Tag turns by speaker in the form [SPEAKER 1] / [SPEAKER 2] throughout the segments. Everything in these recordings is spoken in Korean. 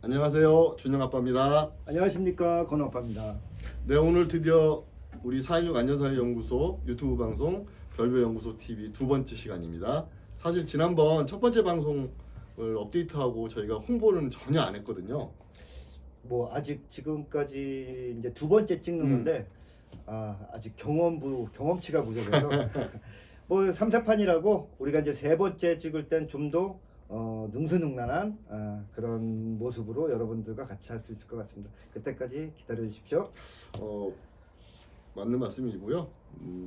[SPEAKER 1] 안녕하세요. 준영 아빠입니다.
[SPEAKER 2] 안녕하십니까, 건호 아빠입니다.
[SPEAKER 1] 네, 오늘 드디어 우리 416 안전사회 연구소 유튜브 방송 별별 연구소 TV 두 번째 시간입니다. 사실 지난번 첫 번째 방송을 업데이트하고 저희가 홍보는 전혀 안 했거든요.
[SPEAKER 2] 뭐 아직 지금까지 이제 두 번째 찍는 건데 아직 경험치가 부족해서 뭐 3사판이라고 우리가 이제 세 번째 찍을 땐 좀 더 능수능란한 그런 모습으로 여러분들과 같이 할 수 있을 것 같습니다. 그때까지 기다려 주십시오.
[SPEAKER 1] 맞는 말씀이고요.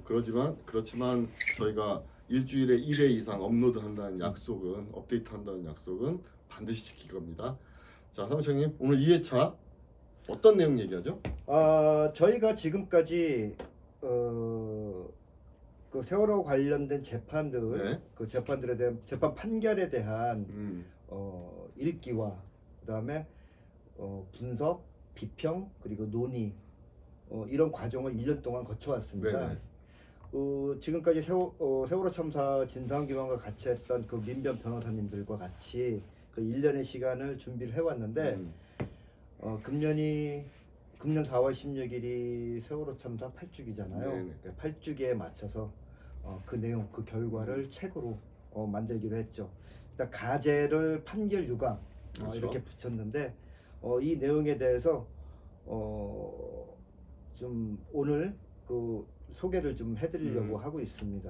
[SPEAKER 1] 그렇지만 저희가 일주일에 1회 이상 업로드한다는 약속은 업데이트한다는 약속은 반드시 지킬 겁니다. 자, 사무총님 오늘 2회차 어떤 내용 얘기하죠?
[SPEAKER 2] 저희가 지금까지 그 세월호 관련된 재판들,
[SPEAKER 1] 네.
[SPEAKER 2] 그 재판들에 대한 재판 판결에 대한 읽기와 그다음에 분석, 비평 그리고 논의 이런 과정을 1년 동안 거쳐왔습니다.
[SPEAKER 1] 네네.
[SPEAKER 2] 지금까지 세월호 참사 진상규명과 같이 했던 그 민변 변호사님들과 같이 그 1년의 시간을 준비를 해왔는데 금년 4월 16일이 세월호 참사 8주기잖아요.
[SPEAKER 1] 네네.
[SPEAKER 2] 8주기에 맞춰서 그 내용, 그 결과를 책으로 만들기로 했죠. 일단 가제를 판결 유감
[SPEAKER 1] 그렇죠.
[SPEAKER 2] 이렇게 붙였는데 이 내용에 대해서 좀 오늘 그 소개를 좀 해드리려고 하고 있습니다.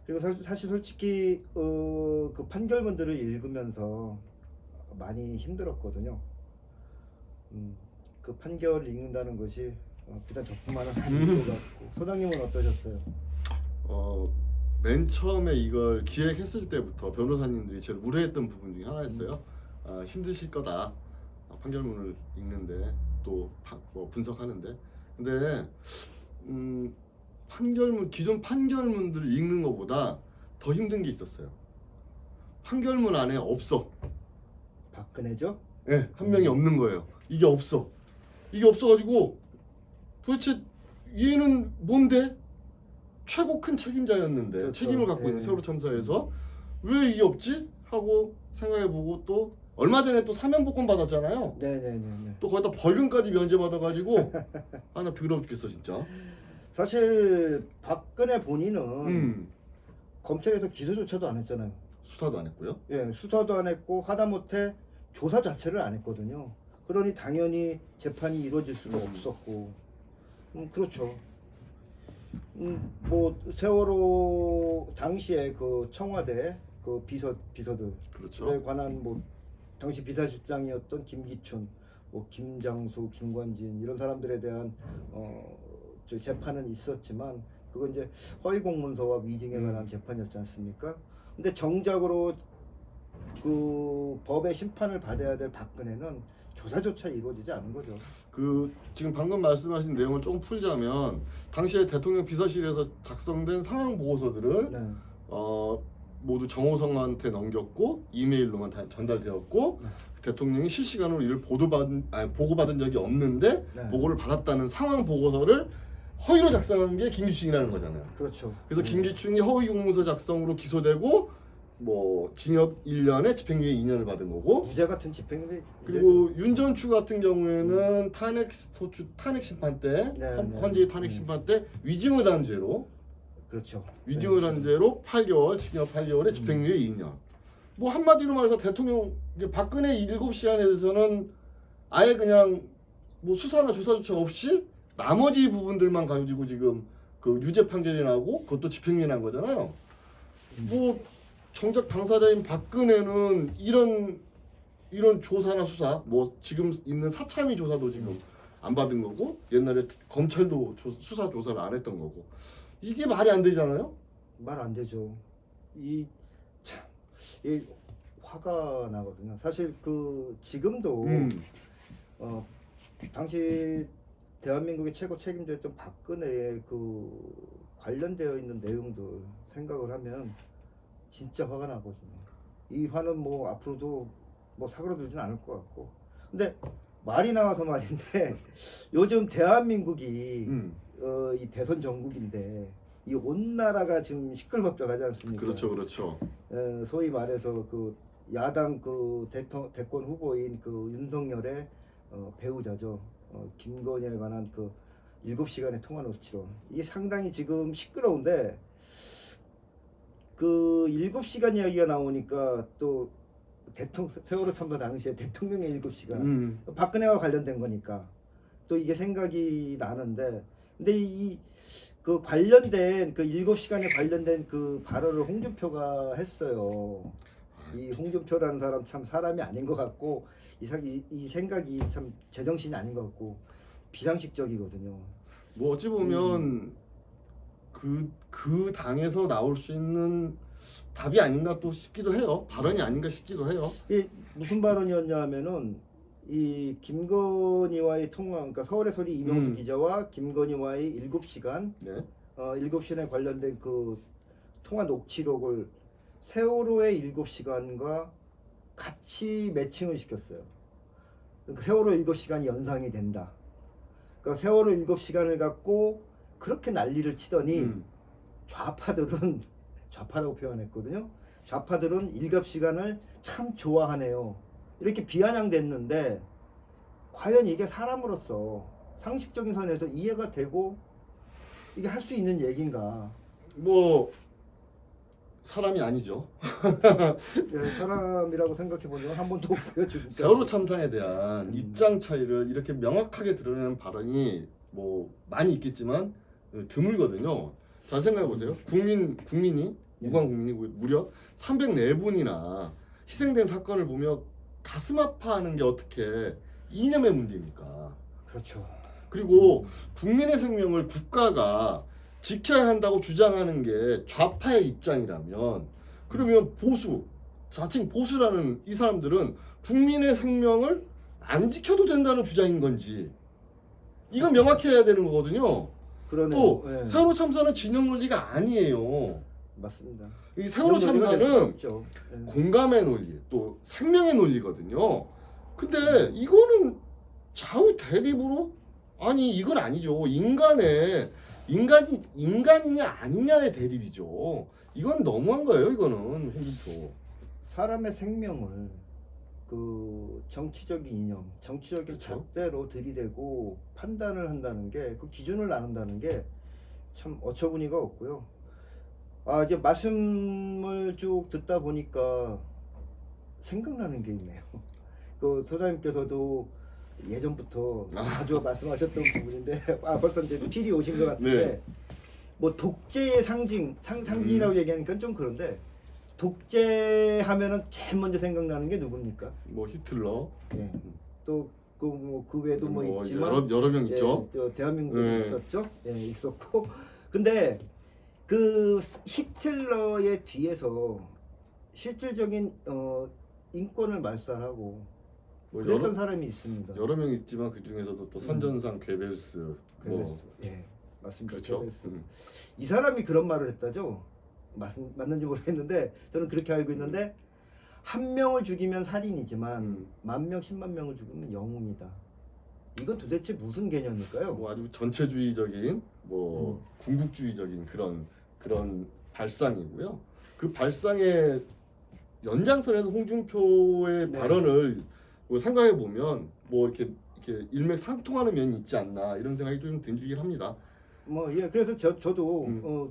[SPEAKER 2] 그리고 사실 솔직히 그 판결문들을 읽으면서 많이 힘들었거든요. 그 판결을 읽는다는 것이 비단 저뿐만은 아닌 것 같고 소장님은 어떠셨어요?
[SPEAKER 1] 맨 처음에 이걸 기획했을 때부터 변호사님들이 제일 우려했던 부분 중에 하나였어요. 힘드실 거다. 판결문을 읽는데 또 뭐 분석하는데. 근데 기존 판결문들을 읽는 것보다 더 힘든 게 있었어요. 판결문 안에 없어.
[SPEAKER 2] 박근혜죠?
[SPEAKER 1] 네, 한 명이 없는 거예요. 이게 없어. 이게 없어가지고 도대체 얘는 뭔데? 최고 큰 책임자였는데
[SPEAKER 2] 그렇죠.
[SPEAKER 1] 책임을 갖고 있는 세월호 참사에서 왜 이게 없지? 하고 생각해보고 또 얼마 전에 또 사면복권 받았잖아요.
[SPEAKER 2] 네네네.
[SPEAKER 1] 또 거기다 벌금까지 면제받아가지고 나 더러워 죽겠어 진짜.
[SPEAKER 2] 사실 박근혜 본인은 검찰에서 기소조차도 안 했잖아요.
[SPEAKER 1] 수사도 안 했고요.
[SPEAKER 2] 예, 수사도 안 했고 하다못해 조사 자체를 안 했거든요. 그러니 당연히 재판이 이루어질 수가 없었고, 그렇죠. 뭐 세월호 당시에 그 청와대 그 비서들에
[SPEAKER 1] 그렇죠.
[SPEAKER 2] 관한 뭐 당시 비서실장이었던 김기춘, 뭐 김장수, 김관진 이런 사람들에 대한 저 재판은 있었지만 그건 이제 허위 공문서와 위증에 관한 재판이었지 않습니까? 근데 정작으로 그 법의 심판을 받아야 될 박근혜는 조사조차 이루어지지 않은 거죠.
[SPEAKER 1] 그 지금 방금 말씀하신 내용을 조금 풀자면 당시에 대통령 비서실에서 작성된 상황 보고서들을
[SPEAKER 2] 네.
[SPEAKER 1] 모두 정호성한테 넘겼고 이메일로만 다 전달되었고 대통령이 실시간으로 이를 보고받은 적이 없는데
[SPEAKER 2] 네.
[SPEAKER 1] 보고를 받았다는 상황 보고서를 허위로 작성한 게 김기춘이라는 거잖아요.
[SPEAKER 2] 그렇죠.
[SPEAKER 1] 그래서 김기춘이 허위 공문서 작성으로 기소되고 뭐 징역 1년에 집행유예 2년을 받은 거고,
[SPEAKER 2] 무죄 같은 집행유예.
[SPEAKER 1] 그리고 윤전추 같은 경우에는 탄핵 심판 때 헌재의 탄핵 심판 때 위증을 한 죄로
[SPEAKER 2] 그렇죠.
[SPEAKER 1] 위증을 한 죄로 8개월 징역 8개월에 집행유예 2년. 뭐 한마디로 말해서 대통령 박근혜 7시간에 대해서는 아예 그냥 뭐 수사나 조사조차 없이 나머지 부분들만 가지고 지금 그 유죄 판결이 나고 그것도 집행유예 난 거잖아요. 뭐 정작 당사자인 박근혜는 이런 조사나 수사, 뭐 지금 있는 사참위 조사도 지금 안 받은 거고, 옛날에 검찰도 수사 조사를 안 했던 거고, 이게 말이 안 되잖아요.
[SPEAKER 2] 말 안 되죠. 이 화가 나거든요. 사실 그 지금도 당시 대한민국의 최고 책임자였던 박근혜의 그 관련되어 있는 내용들 생각을 하면 진짜 화가 나거든요. 이 화는 뭐 앞으로도 뭐 사그러들진 않을 것 같고. 근데 말이 나와서 말인데 요즘 대한민국이 이 대선 전국인데 이 온 나라가 지금 시끌벅적하지 않습니까?
[SPEAKER 1] 그렇죠, 그렇죠.
[SPEAKER 2] 소위 말해서 그 야당 그 대권 후보인 그 윤석열의 배우자죠. 김건희에 관한 그 7시간의 통화 녹취록. 이게 상당히 지금 시끄러운데 그 7시간 이야기가 나오니까 또 세월호 참사 당시에 대통령의 7시간 박근혜와 관련된 거니까 또 이게 생각이 나는데 근데 이 그 관련된 그 7시간에 관련된 그 발언을 홍준표가 했어요. 이 홍준표라는 사람 참 사람이 아닌 것 같고 이 생각이 참 제정신이 아닌 것 같고 비상식적이거든요.
[SPEAKER 1] 뭐 어찌 보면 그 당에서 나올 수 있는 답이 아닌가 또 싶기도 해요. 발언이 아닌가 싶기도 해요.
[SPEAKER 2] 이게 무슨 발언이었냐 하면은 이 김건희와의 통화, 그러니까 서울의 소리 이명수 기자와 김건희와의 7시간,
[SPEAKER 1] 네.
[SPEAKER 2] 7시간에 관련된 그 통화 녹취록을 세월호의 7시간과 같이 매칭을 시켰어요. 그러니까 세월호 7시간이 연상이 된다. 그러니까 세월호 7시간을 갖고 그렇게 난리를 치더니 좌파들은 좌파라고 표현했거든요. 좌파들은 7시간을 참 좋아하네요. 이렇게 비아냥됐는데 과연 이게 사람으로서 상식적인 선에서 이해가 되고 이게 할 수 있는 얘기인가?
[SPEAKER 1] 뭐 사람이 아니죠.
[SPEAKER 2] 네, 사람이라고 생각해 보면 한 번도 보여주고
[SPEAKER 1] 세월호 참사에 대한 입장 차이를 이렇게 명확하게 드러내는 발언이 뭐 많이 있겠지만 드물거든요. 잘 생각해 보세요. 국민이 무관 국민이 무려 304분이나 희생된 사건을 보며 가슴 아파하는 게 어떻게 이념의 문제입니까?
[SPEAKER 2] 그렇죠.
[SPEAKER 1] 그리고 국민의 생명을 국가가 지켜야 한다고 주장하는 게 좌파의 입장이라면 그러면 자칭 보수라는 이 사람들은 국민의 생명을 안 지켜도 된다는 주장인 건지 이건 명확해야 되는 거거든요.
[SPEAKER 2] 그러네요.
[SPEAKER 1] 또
[SPEAKER 2] 네.
[SPEAKER 1] 세월호 참사는 진영 논리가 아니에요.
[SPEAKER 2] 맞습니다.
[SPEAKER 1] 이 세월호
[SPEAKER 2] 그런 논리가 될 수가
[SPEAKER 1] 참사는
[SPEAKER 2] 없죠. 네.
[SPEAKER 1] 공감의 논리, 또 생명의 논리거든요. 근데 이거는 좌우 대립으로 아니 이건 아니죠. 인간이냐 아니냐의 대립이죠. 이건 너무한 거예요. 이거는 홍준표.
[SPEAKER 2] 사람의 생명을 그 정치적인 이념, 정치적인
[SPEAKER 1] 그렇죠.
[SPEAKER 2] 잣대로 들이대고 판단을 한다는 게 그 기준을 나눈다는 게 참 어처구니가 없고요. 이제 말씀을 쭉 듣다 보니까 생각나는 게 있네요. 그 소장님께서도 예전부터 자주 말씀하셨던 부분인데 벌써 이제 필이 오신 것 같은데
[SPEAKER 1] 네.
[SPEAKER 2] 뭐 독재의 상징이라고 얘기하니까 좀 그런데 독재하면은 제일 먼저 생각나는 게 누굽니까?
[SPEAKER 1] 뭐 히틀러.
[SPEAKER 2] 예. 또그 외에도 뭐 있지만
[SPEAKER 1] 여러 명 있죠.
[SPEAKER 2] 저 대한민국에
[SPEAKER 1] 네.
[SPEAKER 2] 있었죠. 예, 있었고 근데 그 히틀러의 뒤에서 실질적인 인권을 말살하고
[SPEAKER 1] 뭐
[SPEAKER 2] 그랬던 사람이 있습니다.
[SPEAKER 1] 여러 명 있지만 그 중에서도 또 선전상 괴벨스.
[SPEAKER 2] 괴벨스. 예, 맞습니다.
[SPEAKER 1] 그렇죠.
[SPEAKER 2] 괴벨스. 이 사람이 그런 말을 했다죠. 맞는지 모르겠는데 저는 그렇게 알고 있는데 한 명을 죽이면 살인이지만 10,000명, 10만 명을 죽이면 영웅이다. 이건 도대체 무슨 개념일까요?
[SPEAKER 1] 뭐 아주 전체주의적인 뭐 궁극주의적인 그런 발상이고요. 그 발상의 연장선에서 홍준표의
[SPEAKER 2] 네.
[SPEAKER 1] 발언을 뭐 생각해 보면 뭐 이렇게 일맥상통하는 면이 있지 않나 이런 생각이 좀 들긴 합니다.
[SPEAKER 2] 뭐 예, 그래서 저도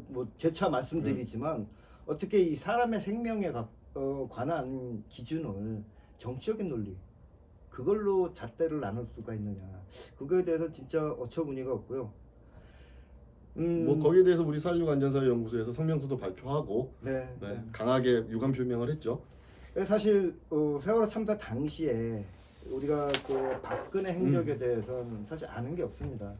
[SPEAKER 2] 뭐 재차 말씀드리지만 어떻게 이 사람의 생명에 관한 기준을 정치적인 논리 그걸로 잣대를 나눌 수가 있느냐 그거에 대해서 진짜 어처구니가 없고요.
[SPEAKER 1] 뭐 거기에 대해서 우리 4.16 안전사회 연구소에서 성명서도 발표하고
[SPEAKER 2] 네.
[SPEAKER 1] 강하게 유감 표명을 했죠.
[SPEAKER 2] 사실 세월호 참사 당시에 우리가 그 박근혜 행적에 대해서는 사실 아는 게 없습니다.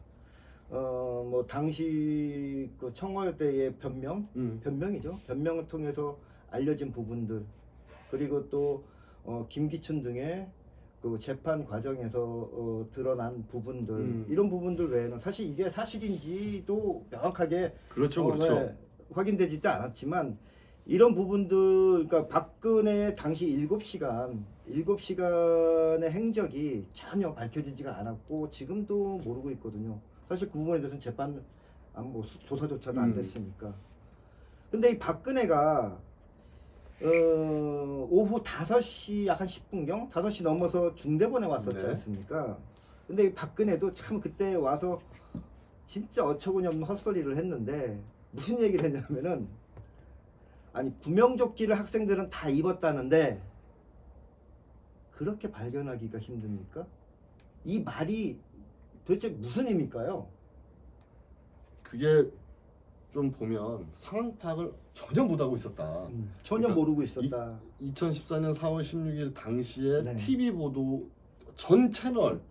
[SPEAKER 2] 뭐 당시 그 청와대의 변명이죠. 변명을 통해서 알려진 부분들 그리고 또 김기춘 등의 그 재판 과정에서 드러난 부분들 이런 부분들 외에는 사실 이게 사실인지도 명확하게
[SPEAKER 1] 그렇죠.
[SPEAKER 2] 네, 확인되지도 않았지만 이런 부분들 그러니까 박근혜 당시 7시간의 행적이 전혀 밝혀지지가 않았고 지금도 모르고 있거든요. 사실 그 부분에 대해서는 재판 뭐 조사조차도 안 됐으니까. 근데 이 박근혜가 오후 5시 약 한 10분경 5시 넘어서 중대본에 왔었지
[SPEAKER 1] 네.
[SPEAKER 2] 않습니까? 근데 이 박근혜도 참 그때 와서 진짜 어처구니 없는 헛소리를 했는데 무슨 얘기를 했냐면은 아니 구명조끼를 학생들은 다 입었다는데 그렇게 발견하기가 힘듭니까? 이 말이 도대체 무슨 의미일까요?
[SPEAKER 1] 그게 좀 보면 상황 파악을 전혀 못하고 있었다.
[SPEAKER 2] 전혀
[SPEAKER 1] 그러니까
[SPEAKER 2] 모르고 있었다.
[SPEAKER 1] 2014년 4월 16일 당시에
[SPEAKER 2] 네.
[SPEAKER 1] TV 보도 전 채널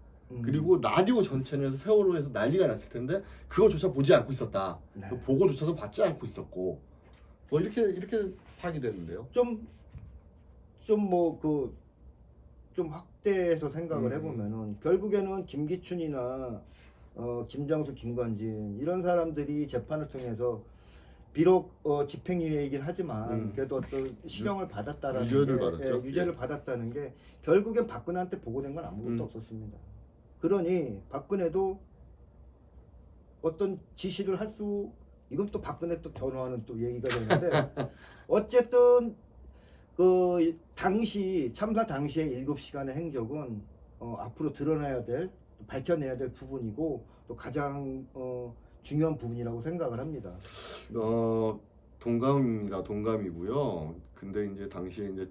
[SPEAKER 1] 그리고 라디오 전 채널에서 세월호에서 난리가 났을 텐데 그거조차 보지 않고 있었다.
[SPEAKER 2] 네.
[SPEAKER 1] 그 보고조차도 받지 않고 있었고 뭐 이렇게 파악이 되는데요.
[SPEAKER 2] 좀 확대해서 생각을 해보면은 결국에는 김기춘이나 김장수, 김관진 이런 사람들이 재판을 통해서 비록 집행유예이긴 하지만 그래도 어떤 실형을 받았다라는
[SPEAKER 1] 유죄를
[SPEAKER 2] 게,
[SPEAKER 1] 받았죠.
[SPEAKER 2] 유죄를
[SPEAKER 1] 예.
[SPEAKER 2] 받았다는 게 결국엔 박근혜한테 보고된 건 아무것도 없었습니다. 그러니 박근혜도 어떤 지시를 할 수 이건 또 박근혜 또 변호하는 또 얘기가 되는데 어쨌든 그 당시 참사 당시의 7시간의 행적은 앞으로 드러나야 될 밝혀내야 될 부분이고 또 가장 중요한 부분이라고 생각을 합니다.
[SPEAKER 1] 동감입니다. 동감이고요. 근데 이제 당시에 이제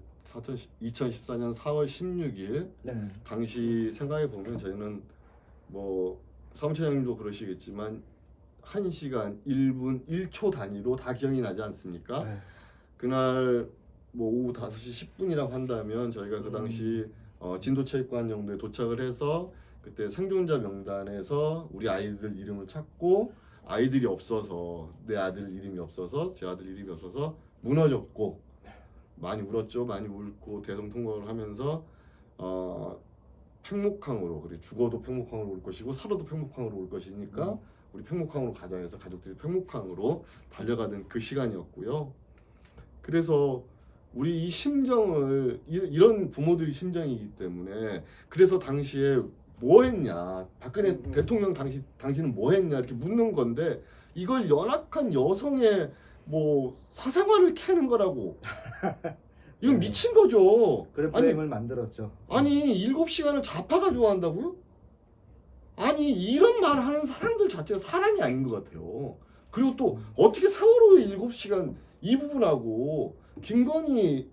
[SPEAKER 1] 2014년 4월 16일
[SPEAKER 2] 네.
[SPEAKER 1] 당시 생각해 보면 저희는 뭐 사무처장님도 그러시겠지만 1시간 1분 1초 단위로 다 기억이 나지 않습니까?
[SPEAKER 2] 네.
[SPEAKER 1] 그날 뭐 오후 5시 10분이라고 한다면 저희가 그 당시 진도체육관 정도에 도착을 해서 그때 생존자 명단에서 우리 아이들 이름을 찾고 아이들이 없어서 내 아들 이름이 없어서 제 아들 이름이 없어서 무너졌고 많이 울었죠. 많이 울고 대성통곡을 하면서 팽목항으로 그래 죽어도 팽목항으로 올 것이고 살아도 팽목항으로 올 것이니까 우리 팽목항으로 가자 해서 가족들이 팽목항으로 달려가던 그 시간이었고요. 그래서 우리 이 심정을 이런 부모들이 심정이기 때문에 그래서 당시에 뭐 했냐 박근혜 대통령 당신은 뭐 했냐 이렇게 묻는 건데 이걸 연약한 여성의 뭐 사생활을 캐는 거라고 이건
[SPEAKER 2] 네.
[SPEAKER 1] 미친 거죠.
[SPEAKER 2] 그런 프레임을 만들었죠.
[SPEAKER 1] 아니 7시간을 좌파가 좋아한다고요? 아니 이런 말 하는 사람들 자체가 사람이 아닌 것 같아요. 그리고 또 어떻게 세월호의 7시간 이 부분하고 김건희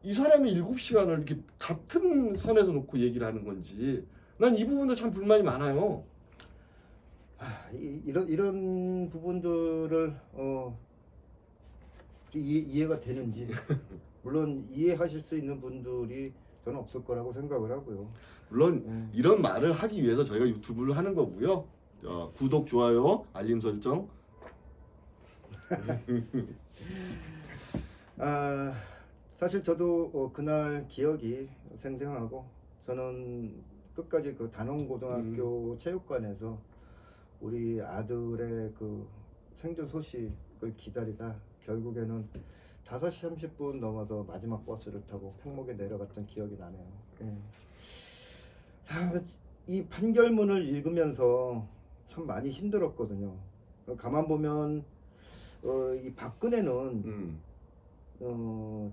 [SPEAKER 1] 이 사람의 7시간을 이렇게 같은 선에서 놓고 얘기를 하는 건지 난 이 부분도 참 불만이 많아요.
[SPEAKER 2] 이런 부분들을 이해가 되는지 물론 이해하실 수 있는 분들이 저는 없을 거라고 생각을 하고요.
[SPEAKER 1] 물론 이런 말을 하기 위해서 저희가 유튜브를 하는 거고요. 구독, 좋아요, 알림 설정.
[SPEAKER 2] 사실 저도 그날 기억이 생생하고 저는 끝까지 그 단원고등학교 체육관에서 우리 아들의 그 생존 소식을 기다리다 결국에는 5시 30분 넘어서 마지막 버스를 타고 팽목에 내려갔던 기억이 나네요. 예. 이 판결문을 읽으면서 참 많이 힘들었거든요. 가만 보면 이 박근혜는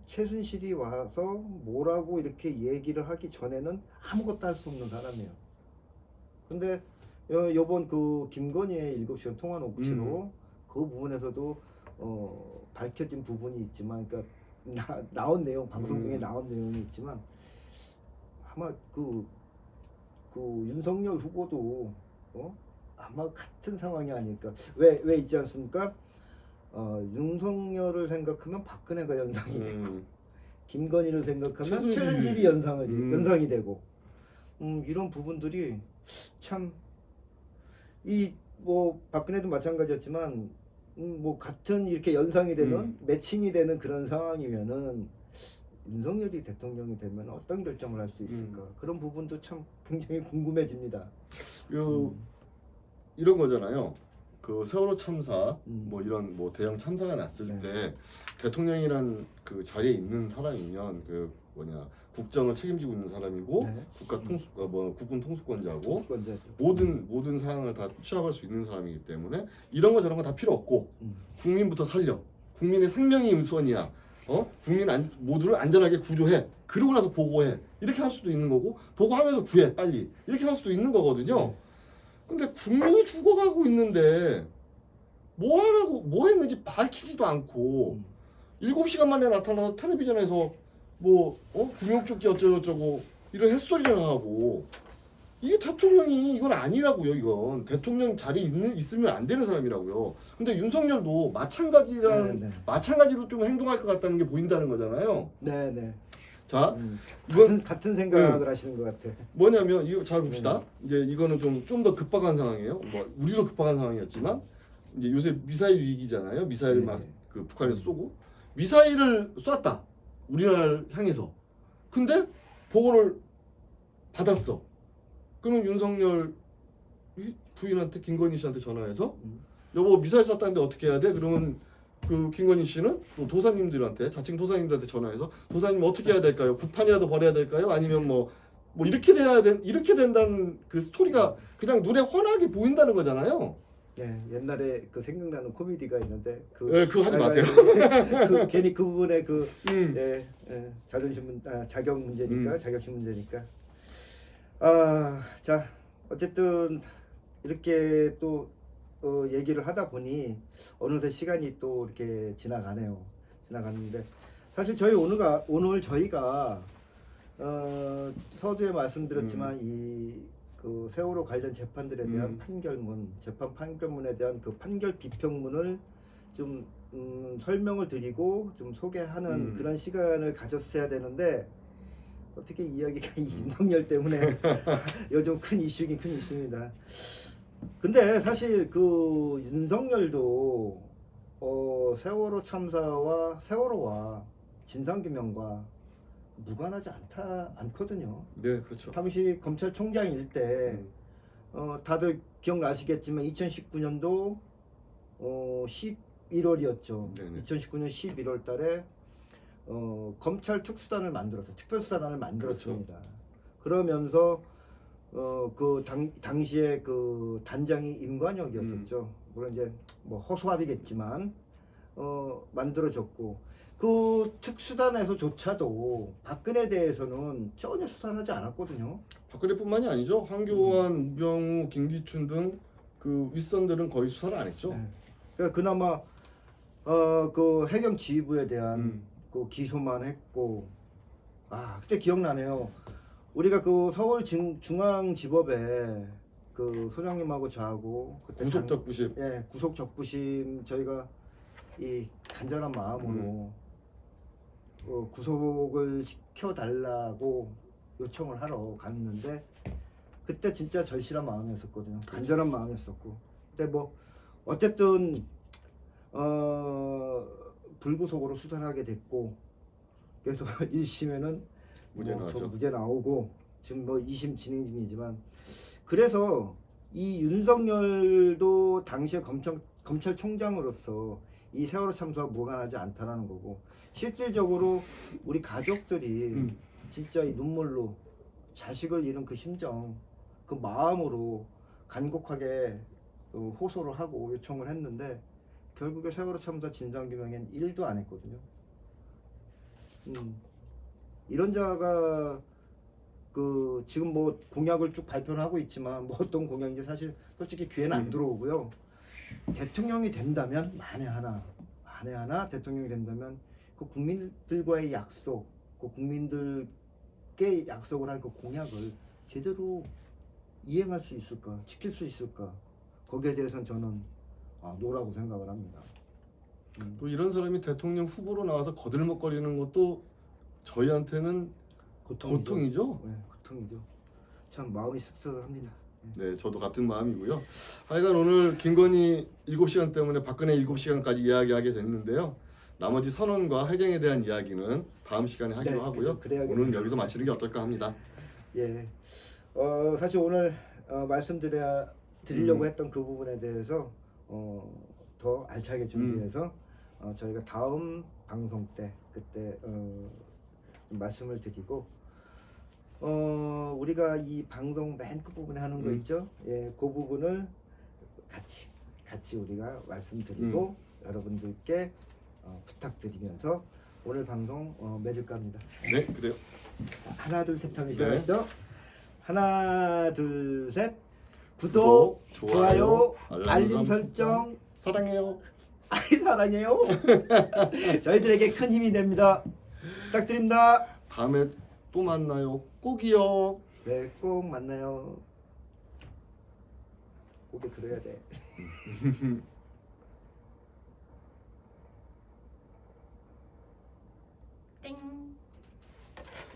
[SPEAKER 2] 최순실이 와서 뭐라고 이렇게 얘기를 하기 전에는 아무것도 할 수 없는 사람이에요. 근데 요번 그 김건희의 7시간 통화 녹취로 그 부분에서도 밝혀진 부분이 있지만 그러니까 나온 내용 방송 중에 나온 내용이 있지만 아마 그 윤석열 후보도 아마 같은 상황이 아닐까. 왜 있지 않습니까? 윤석열을 생각하면 박근혜가 연상이 되고 김건희를 생각하면 최순실이 연상이 되고 이런 부분들이 참 이 뭐 박근혜도 마찬가지였지만 뭐 같은 이렇게 연상이 되는 매칭이 되는 그런 상황이면은 윤석열이 대통령이 되면 어떤 결정을 할 수 있을까 그런 부분도 참 굉장히 궁금해집니다.
[SPEAKER 1] 이런 거잖아요. 그 세월호 참사 뭐 이런 뭐 대형 참사가 났을
[SPEAKER 2] 네.
[SPEAKER 1] 때 대통령이란 그 자리에 있는 사람이면 그 국정을 책임지고 있는 사람이고
[SPEAKER 2] 네.
[SPEAKER 1] 국군 통수권자고
[SPEAKER 2] 그건데
[SPEAKER 1] 모든 사항을 다 취합할 수 있는 사람이기 때문에 이런 거 저런 거 다 필요 없고 국민부터 살려 국민의 생명이 우선이야 국민 모두를 안전하게 구조해. 그러고 나서 보고해. 이렇게 할 수도 있는 거고 보고하면서 구해 빨리. 이렇게 할 수도 있는 거거든요. 근데 국민이 죽어가고 있는데 뭐 하라고 뭐 했는지 밝히지도 않고 7시간 만에 나타나서 텔레비전에서 뭐 구명조끼 어쩌고저쩌고 이런 햇소리를 하고 이게 대통령이 이건 아니라고요. 이건 대통령 자리에 있으면 안 되는 사람이라고요. 근데 윤석열도 마찬가지로 좀 행동할 것 같다는 게 보인다는 거잖아요.
[SPEAKER 2] 네네.
[SPEAKER 1] 자, 이건
[SPEAKER 2] 같은 생각을 하시는 것 같아.
[SPEAKER 1] 뭐냐면 이거 잘 봅시다. 이제 이거는 좀 더 급박한 상황이에요. 뭐 우리도 급박한 상황이었지만 이제 요새 미사일 위기잖아요. 미사일 막 그 북한에서 쏘고 미사일을 쐈다. 우리나라를 향해서. 근데 보고를 받았어. 그럼 윤석열 부인한테 김건희 씨한테 전화해서 여보 미사일 쐈다는데 어떻게 해야 돼? 그러면 그 김건희 씨는 또 도사님들한테 자칭 도사님들한테 전화해서 도사님 어떻게 해야 될까요? 구판이라도 벌여야 될까요? 아니면 뭐 이렇게 이렇게 된다는 그 스토리가 그냥 눈에 훤하게 보인다는 거잖아요.
[SPEAKER 2] 예, 옛날에 그 생각나는 코미디가 있는데
[SPEAKER 1] 그거 하지 마세요.
[SPEAKER 2] 괜히 그 부분에 자존심 자격 문제니까 자격심 문제니까 자 어쨌든 이렇게 또 얘기를 하다 보니 어느새 시간이 또 이렇게 지나가는데 사실 저희 오늘 저희가 서두에 말씀드렸지만 그 세월호 관련 재판들에 대한 재판 판결문에 대한 그 판결 비평문을 좀 설명을 드리고 좀 소개하는 그런 시간을 가졌어야 되는데 어떻게 이야기가 윤석열 때문에 요즘 큰 이슈입니다. 근데 사실 그 윤석열도 세월호 참사와 세월호와 진상규명과 무관하지 않거든요.
[SPEAKER 1] 네, 그렇죠.
[SPEAKER 2] 당시 검찰총장일 때 다들 기억나시겠지만 2019년도 11월이었죠.
[SPEAKER 1] 네네.
[SPEAKER 2] 2019년 11월 달에 검찰 특별수사단을 만들었습니다.
[SPEAKER 1] 그렇죠.
[SPEAKER 2] 그러면서 그 당시에 그 단장이 임관혁이었었죠. 물론 이제 뭐 허수아비겠지만 만들어졌고 그 특수단에서조차도 박근혜에 대해서는 전혀 수사를 하지 않았거든요.
[SPEAKER 1] 박근혜뿐만이 아니죠. 황교안, 우병우, 김기춘 등 그 윗선들은 거의 수사를 안 했죠.
[SPEAKER 2] 네. 그러니까 그나마 그 해경 지휘부에 대한 그 기소만 했고 그때 기억나네요. 우리가 그 서울 중앙지법에 그 소장님하고 저하고 그때
[SPEAKER 1] 구속적부심.
[SPEAKER 2] 구속적부심 저희가 이 간절한 마음으로 구속을 시켜달라고 요청을 하러 갔는데 그때 진짜 절실한 마음이었었거든요. 간절한 마음이었었고 근데 뭐 어쨌든 불구속으로 수사를 하게 됐고 그래서 1심에는 무죄 나오고 지금 뭐 2심 진행 중이지만 그래서 이 윤석열도 당시에 검찰총장으로서 이 세월호 참사와 무관하지 않다라는 거고 실질적으로 우리 가족들이 진짜 이 눈물로 자식을 잃은 그 심정 그 마음으로 간곡하게 호소를 하고 요청을 했는데 결국에 세월호 참사 진상규명엔 1도 안 했거든요. 이런 자가 그 지금 뭐 공약을 쭉 발표를 하고 있지만 뭐 어떤 공약인지 사실 솔직히 귀에는 안 들어오고요. 대통령이 된다면 만에 하나 대통령이 된다면 그 국민들과의 약속, 그 국민들께 약속을 한 그 공약을 제대로 이행할 수 있을까, 지킬 수 있을까? 거기에 대해서는 저는 노라고 생각을 합니다.
[SPEAKER 1] 또 이런 사람이 대통령 후보로 나와서 거들먹거리는 것도 저희한테는 고통이죠.
[SPEAKER 2] 네, 고통이죠. 참 마음이 씁쓸합니다.
[SPEAKER 1] 네, 저도 같은 마음이고요. 하여간 오늘 김건희 7시간 때문에 박근혜 7시간까지 이야기하게 됐는데요. 나머지 선언과 해경에 대한 이야기는 다음 시간에 하기로 하고요. 오늘은 여기서 마치는 게 어떨까 합니다.
[SPEAKER 2] 예, 사실 오늘 말씀드리려고 했던 그 부분에 대해서 더 알차게 준비해서 저희가 다음 방송 때 그때 말씀을 드리고 우리가 이 방송 맨 끝부분에 하는 거 있죠? 예, 그 부분을 같이 우리가 말씀드리고 여러분들께 부탁드리면서 오늘 방송 맺을까 합니다.
[SPEAKER 1] 네, 그래요.
[SPEAKER 2] 하나 둘 셋 하면
[SPEAKER 1] 네.
[SPEAKER 2] 시작하죠. 하나 둘 셋.
[SPEAKER 1] 구독,
[SPEAKER 2] 구독, 좋아요,
[SPEAKER 1] 알람
[SPEAKER 2] 알림 설정.
[SPEAKER 1] 사랑해요.
[SPEAKER 2] 아이 사랑해요. 저희들에게 큰 힘이 됩니다. 부탁드립니다.
[SPEAKER 1] 다음에 또 만나요. 꼭이요.
[SPEAKER 2] 네, 꼭 만나요. 고개 들어야 돼.